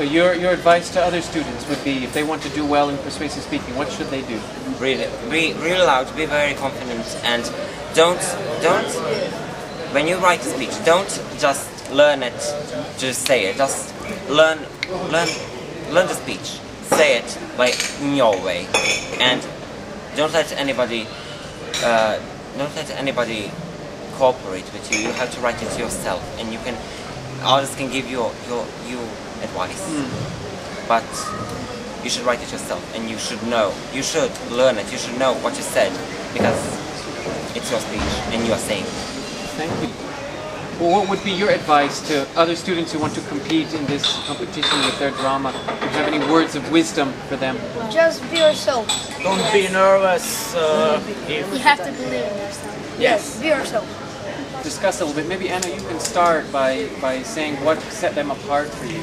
So your advice to other students would be, if they want to do well in persuasive speaking, what should they do? Really, be real loud, be very confident, and don't, when you write a speech, don't just learn it, just say it, just learn the speech, say it in your way, and don't let anybody cooperate with you. You have to write it yourself, and others can give you advice, but you should write it yourself, and you should learn it, you should know what you said, because it's your speech and you are saying it. Thank you. Well, what would be your advice to other students who want to compete in this competition with their drama? Do you have any words of wisdom for them? Just be yourself. Don't be nervous. You have to believe in yourself. Yes. Be yourself. Discuss a little bit. Maybe Anna, you can start by saying what set them apart for you.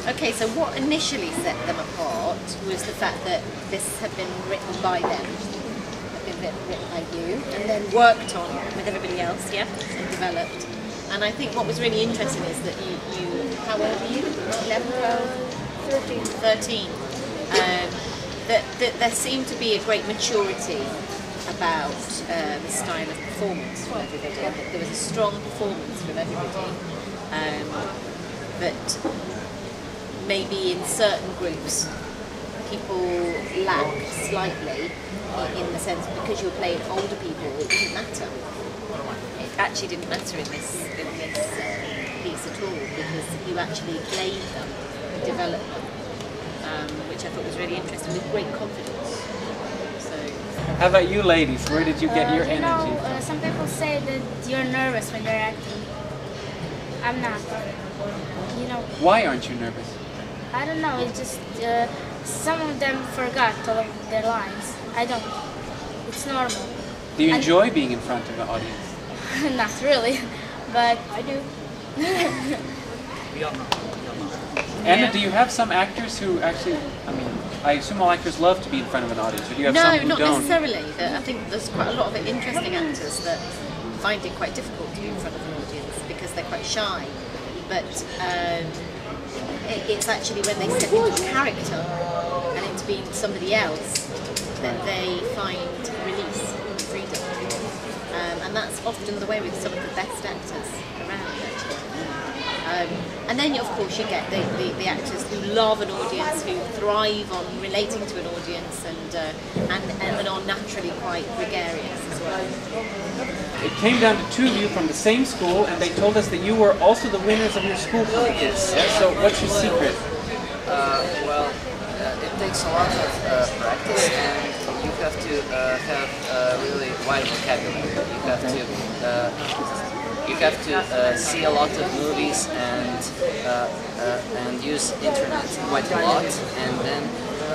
Okay, so what initially set them apart was the fact that this had been written by them, had been written by you, and then worked on with everybody else, yeah, and developed. And I think what was really interesting is that you how old are you? 11, 12? 13. That there seemed to be a great maturity about the style of performance from everybody. That there was a strong performance from everybody. That maybe in certain groups people lacked slightly, in the sense because you're playing older people, it didn't matter. It actually didn't matter in this piece at all, because you actually played them, developed them, which I thought was really interesting, with great confidence. So, how about you ladies? Where did you get your energy from? Some people say that you're nervous when you're acting. I'm not. You know. Why aren't you nervous? I don't know, it's just some of them forgot all of their lines. I don't. It's normal. Do you enjoy being in front of an audience? Not really, but I do. Anna, do you have some actors who actually, I assume all actors love to be in front of an audience, or do you have some who don't? No, not necessarily. I think there's quite a lot of interesting actors that find it quite difficult to be in front of an audience because they're quite shy. But it's actually when they step into a character and into being somebody else that they find release, freedom. And that's often the way with some of the best actors around, actually. And then, of course, you get the actors who love an audience, who thrive on relating to an audience, and are naturally quite gregarious as well. It came down to two of you from the same school, and they told us that you were also the winners of your school competition. Yes. Yeah? So what's your secret? Well, it takes a lot of practice, and you have to have a really wide vocabulary. You have to see a lot of movies and use internet quite a lot, and then to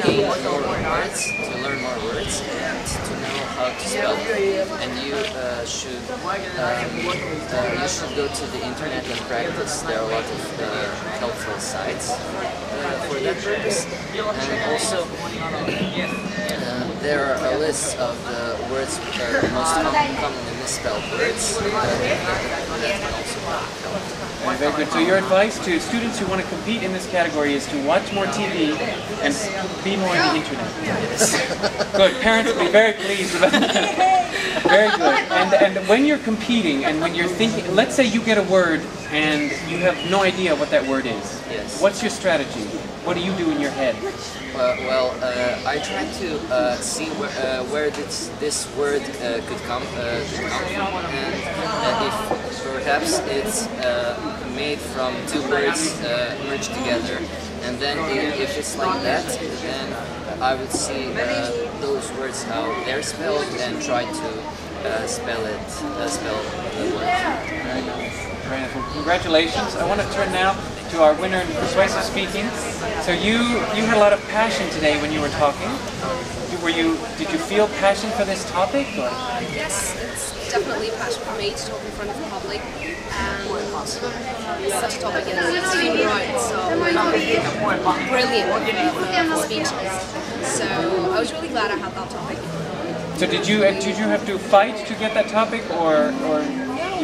gain more words, to learn more words, and to know how to spell. And you should go to the internet and practice. There are a lot of helpful sites for that purpose. And also, there are a list of the words which are the most commonly misspelled words. That can also help. Very good. So your advice to students who want to compete in this category is to watch more TV and be more on the internet. Yes. Good. Parents will be very pleased about that. Very good. And when you're competing and when you're thinking, let's say you get a word and you have no idea what that word is. Yes. What's your strategy? What do you do in your head? I try to see where this word could come from, and if perhaps it's made from two words merged together, and then if it's like that, then I would see those words how they're spelled and try to spell the word. Very nice. Very nice. Well, congratulations. I want to turn now to our winner in persuasive speaking. So you had a lot of passion today when you were talking. Did you feel passion for this topic? Or? Yes, it's definitely a passion for me to talk in front of the public, and it's such a topic in the student rights, so brilliant for speeches. So I was really glad I had that topic. So did you have to fight to get that topic, or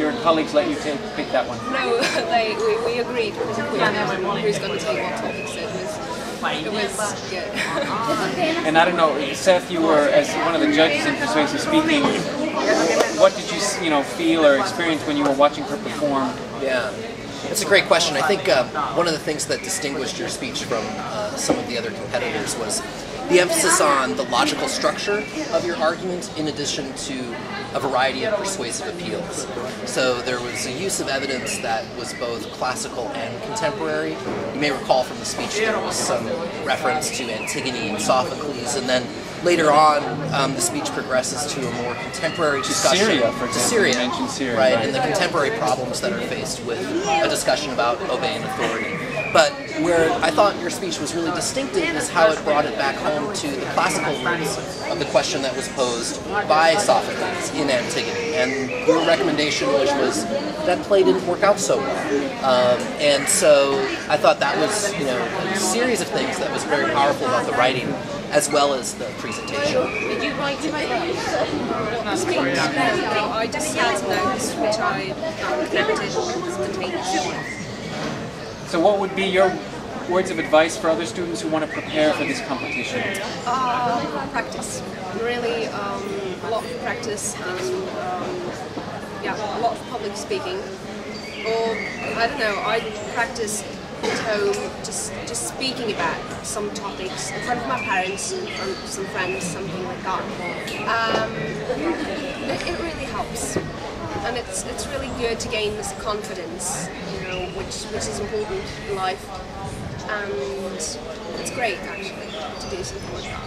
your colleagues let you pick that one? No, we agreed who's going to take what topics. It was good. And I don't know, Seth, you were, as one of the judges in persuasive speaking, what did you feel or experience when you were watching her perform? Yeah, it's a great question. I think one of the things that distinguished your speech from some of the other competitors was the emphasis on the logical structure of your argument in addition to a variety of persuasive appeals. So there was a use of evidence that was both classical and contemporary. You may recall from the speech there was some reference to Antigone and Sophocles, and then later on the speech progresses to a more contemporary discussion. Syria, for example. To Syria, You mentioned Syria, right, right. and the contemporary problems that are faced with a discussion about obeying authority. But where I thought your speech was really distinctive is how it brought it back home to the classical roots of the question that was posed by Sophocles in Antigone. And your recommendation, which was that play didn't work out so well. And so I thought that was a series of things that was very powerful about the writing as well as the presentation. Did you write it? No, I just had notes which I connected spontaneously. So what would be your words of advice for other students who want to prepare for this competition? Practice. Really, a lot of practice and a lot of public speaking. Or, I don't know, I practice at home just speaking about some topics in front of my parents, in front of some friends, something like that. It really helps. And it's really good to gain this confidence, which is important in life. And it's great, actually, to do something like that.